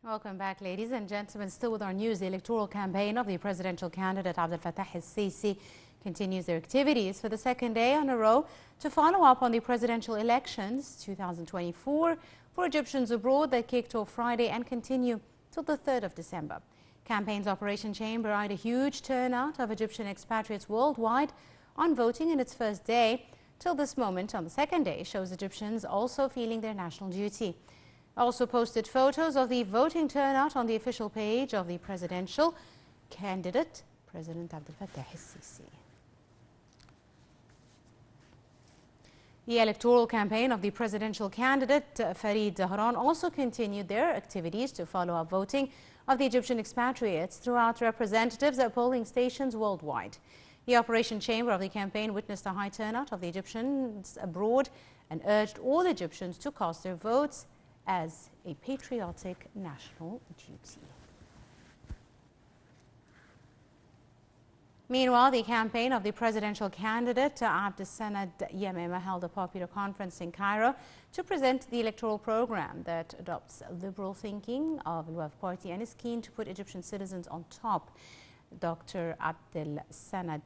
Welcome back, ladies and gentlemen. Still with our news, the electoral campaign of the presidential candidate Abdel Fattah al-Sisi continues their activities for the second day in a row to follow up on the presidential elections 2024 for Egyptians abroad that kicked off Friday and continue till the 3rd of December. Campaign's operation chamber eyed a huge turnout of Egyptian expatriates worldwide on voting in its first day. Till this moment, on the second day, shows Egyptians also feeling their national duty. Also posted photos of the voting turnout on the official page of the presidential candidate, President Abdel Fattah al-Sisi. The electoral campaign of the presidential candidate, Farid Zahran, also continued their activities to follow up voting of the Egyptian expatriates throughout representatives at polling stations worldwide. The operation chamber of the campaign witnessed a high turnout of the Egyptians abroad and urged all Egyptians to cast their votes as a patriotic national duty. Meanwhile, the campaign of the presidential candidate Abdel Yamema held a popular conference in Cairo to present the electoral program that adopts liberal thinking of the Waf Party and is keen to put Egyptian citizens on top. Dr. Abdel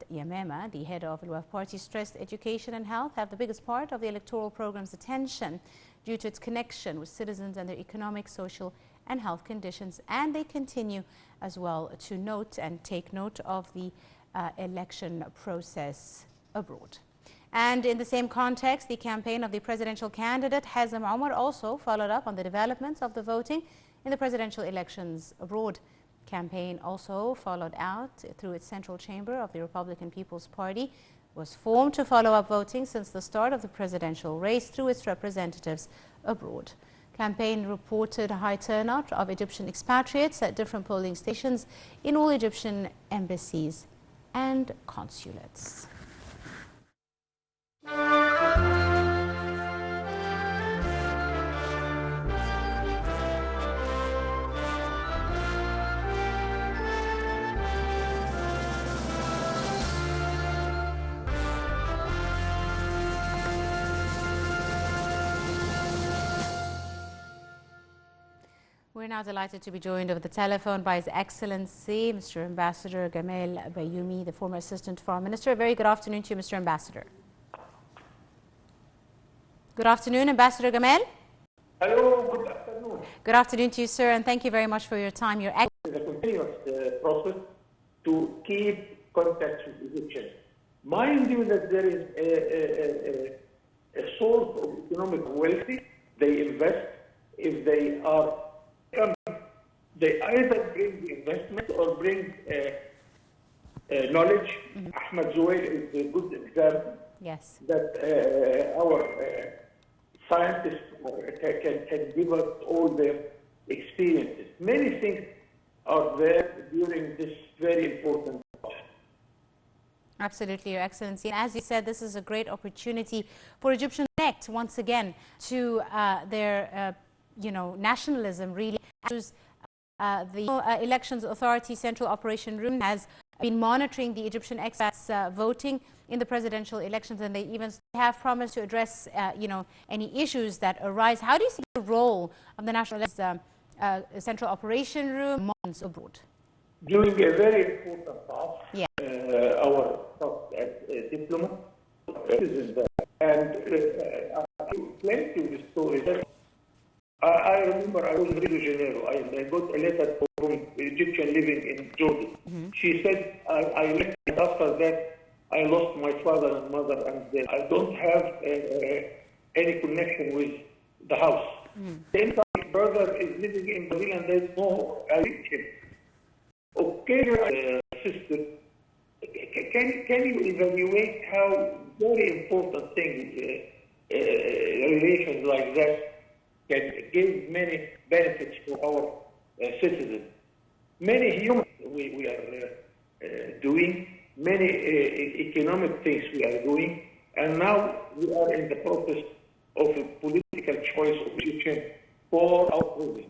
Yamema, the head of the Waf Party, stressed education and health have the biggest part of the electoral program's attention due to its connection with citizens and their economic, social and health conditions. And they continue as well to note and take note of the election process abroad. And in the same context, the campaign of the presidential candidate Hazem Omar also followed up on the developments of the voting in the presidential elections abroad. Campaign also followed out through its central chamber of the Republican People's Party was formed to follow up voting since the start of the presidential race through its representatives abroad. Campaign reported a high turnout of Egyptian expatriates at different polling stations in all Egyptian embassies and consulates. We're now delighted to be joined over the telephone by His Excellency, Mr. Ambassador Gamal Bayoumi, the former Assistant Foreign Minister. A very good afternoon to you, Mr. Ambassador. Good afternoon, Ambassador Gamal. Hello, good afternoon. Good afternoon to you, sir, and thank you very much for your time. It's a continuous process to keep contact with Egyptians. Mind you that there is a source of economic wealth. They invest. If they are they either bring investment or bring knowledge. Ahmed Zuhail is a good example. Yes. That our scientists can give us all their experiences. Many things are there during this very important process. Absolutely, Your Excellency. And as you said, this is a great opportunity for Egyptians to connect once again to their nationalism, really. The Elections Authority Central Operation Room has been monitoring the Egyptian expats voting in the presidential elections, and they even have promised to address, any issues that arise. How do you see the role of the National Central Operation Room abroad? Doing a very important task. Yeah. Our task as diplomats, and I explained to you the story. I remember I was in Rio de Janeiro. I got a letter from an Egyptian living in Jordan. She said, I left, and after that, I lost my father and mother, and I don't have any connection with the house. Then my brother is living in Brazil, and there's no connection. Okay, sister, can you evaluate how very important things, relations like that, can give many benefits to our citizens? Many human we are doing, many economic things we are doing, and now we are in the process of a political choice of Egyptian for our president.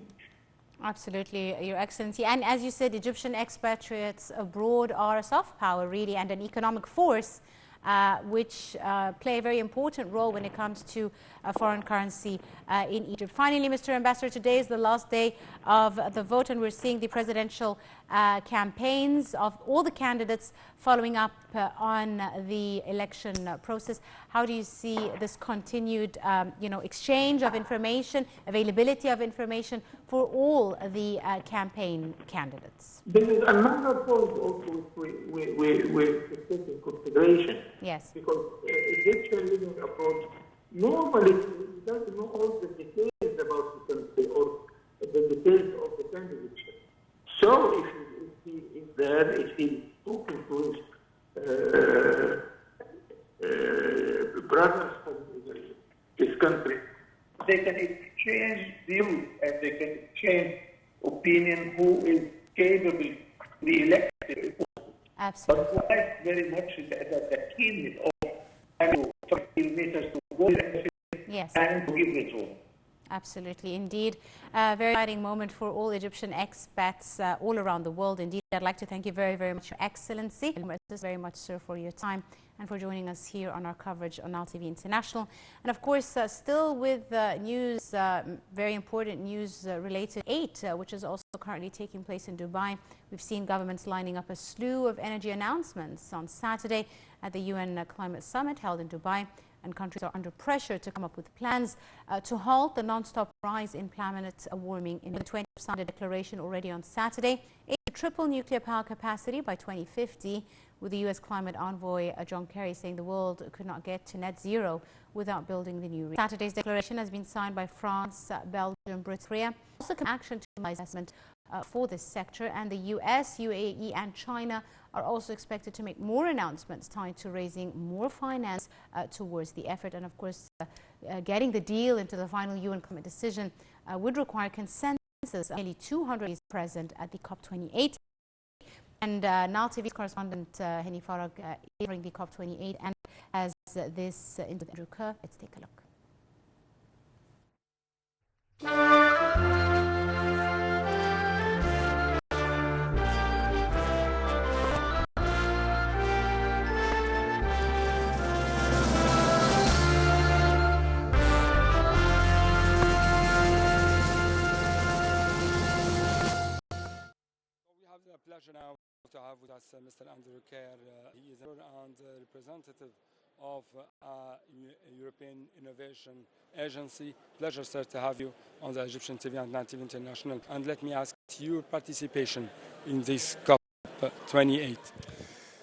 Absolutely, Your Excellency. And as you said, Egyptian expatriates abroad are a soft power, really, and an economic force which play a very important role when it comes to foreign currency in Egypt. Finally, Mr. Ambassador, today is the last day of the vote, and we're seeing the presidential campaigns of all the candidates following up on the election process. How do you see this continued, exchange of information, availability of information for all the campaign candidates? This is another point also we take in consideration. Yes. Because Egyptian living approach normally doesn't know all the details about the country or the details of the candidature. So if he is there, if he's talking to his brothers from his country, they can exchange views and they can exchange opinion who is capable to be elected. Absolutely. But why very much the keenness of kilometers to go and to give it all. Absolutely, indeed. A very exciting moment for all Egyptian expats all around the world. Indeed, I'd like to thank you very, very much, Your Excellency. Very much, sir, for your time and for joining us here on our coverage on Al TV International. And of course, still with news, very important news related to aid, which is also currently taking place in Dubai. We've seen governments lining up a slew of energy announcements on Saturday at the UN Climate Summit held in Dubai. And countries are under pressure to come up with plans to halt the non-stop rise in planet warming. In the 20 signed a declaration already on Saturday, a triple nuclear power capacity by 2050, with the U.S. climate envoy John Kerry saying the world could not get to net zero without building the new. Saturday's declaration has been signed by France, Belgium, Britain, Korea. Also, action to investment for this sector, and the U.S., UAE, and China are also expected to make more announcements tied to raising more finance towards the effort. And of course, getting the deal into the final UN climate decision would require consensus of nearly 200 countries present at the COP28. And Nile TV's correspondent Hany Farag covering the COP28 and has this into Andrew Kerr. Let's take a look. Pleasure now to have with us Mr. Andrew Kerr. He is a representative of European Innovation Agency. Pleasure, sir, to have you on the Egyptian TV and Hany TV International. And let me ask your participation in this COP28.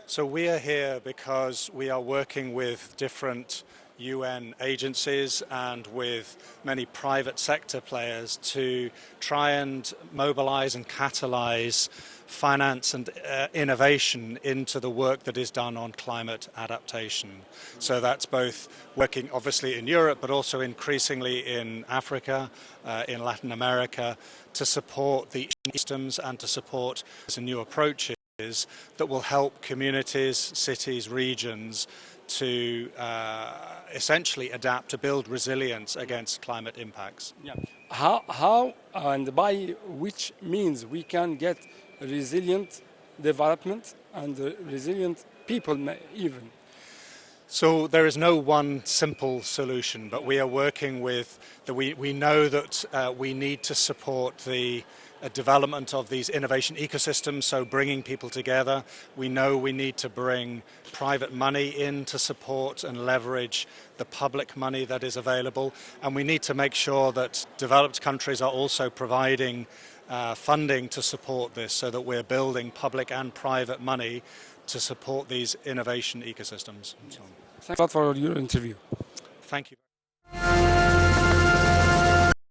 So we are here because we are working with different UN agencies and with many private sector players to try and mobilize and catalyze finance and innovation into the work that is done on climate adaptation. So that's both working obviously in Europe, but also increasingly in Africa, in Latin America, to support the systems and to support some new approaches that will help communities, cities, regions to essentially adapt, to build resilience against climate impacts. Yeah. How and by which means we can get resilient development and resilient people even? So there is no one simple solution, but we are working with, we know that we need to support the development of these innovation ecosystems, so bringing people together. We know we need to bring private money in to support and leverage the public money that is available, and we need to make sure that developed countries are also providing funding to support this, so that we're building public and private money to support these innovation ecosystems. Thanks a lot for your interview. Thank you.